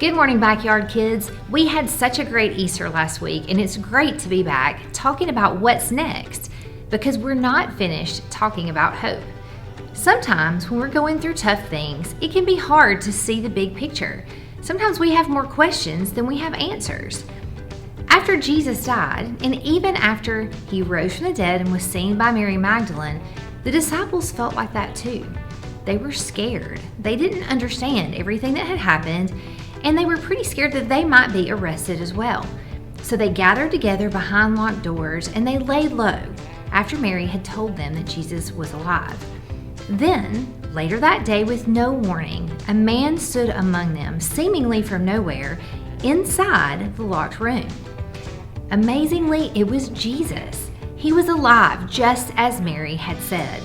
Good morning, Backyard Kids. We had such a great Easter last week, and it's great to be back talking about what's next because we're not finished talking about hope. Sometimes when we're going through tough things, it can be hard to see the big picture. Sometimes we have more questions than we have answers. After Jesus died, and even after he rose from the dead and was seen by Mary Magdalene, the disciples felt like that too. They were scared. They didn't understand everything that had happened, and they were pretty scared that they might be arrested as well. So they gathered together behind locked doors and they laid low after Mary had told them that Jesus was alive. Then, later that day with no warning, a man stood among them, seemingly from nowhere, inside the locked room. Amazingly, it was Jesus. He was alive, just as Mary had said.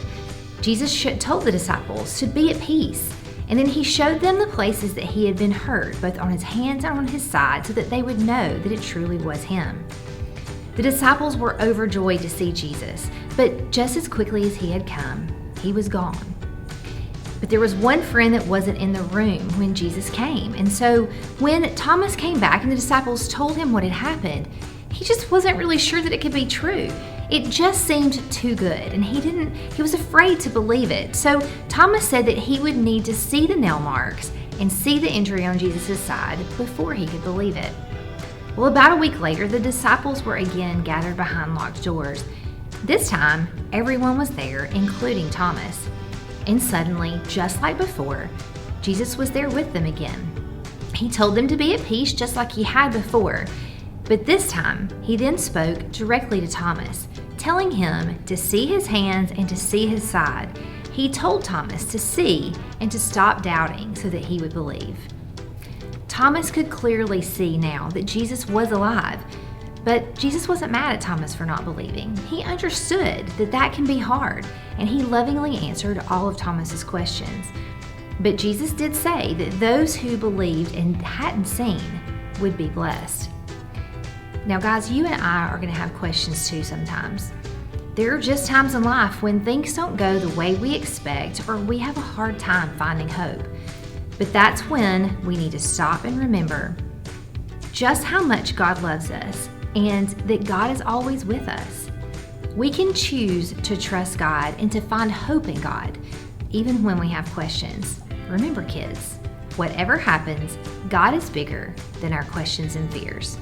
Jesus told the disciples to be at peace. And then he showed them the places that he had been hurt, both on his hands and on his side, so that they would know that it truly was him. The disciples were overjoyed to see Jesus, but just as quickly as he had come, he was gone. But there was one friend that wasn't in the room when Jesus came. And so when Thomas came back and the disciples told him what had happened, he just wasn't really sure that it could be true. It just seemed too good, and he was afraid to believe it. So Thomas said that he would need to see the nail marks and see the injury on Jesus' side before he could believe it. Well, about a week later, the disciples were again gathered behind locked doors. This time, everyone was there, including Thomas. And suddenly, just like before, Jesus was there with them again. He told them to be at peace just like he had before. But this time, he then spoke directly to Thomas, telling him to see his hands and to see his side. He told Thomas to see and to stop doubting so that he would believe. Thomas could clearly see now that Jesus was alive, but Jesus wasn't mad at Thomas for not believing. He understood that that can be hard, and he lovingly answered all of Thomas's questions. But Jesus did say that those who believed and hadn't seen would be blessed. Now, guys, you and I are going to have questions too sometimes. There are just times in life when things don't go the way we expect or we have a hard time finding hope. But that's when we need to stop and remember just how much God loves us and that God is always with us. We can choose to trust God and to find hope in God, even when we have questions. Remember, kids, whatever happens, God is bigger than our questions and fears.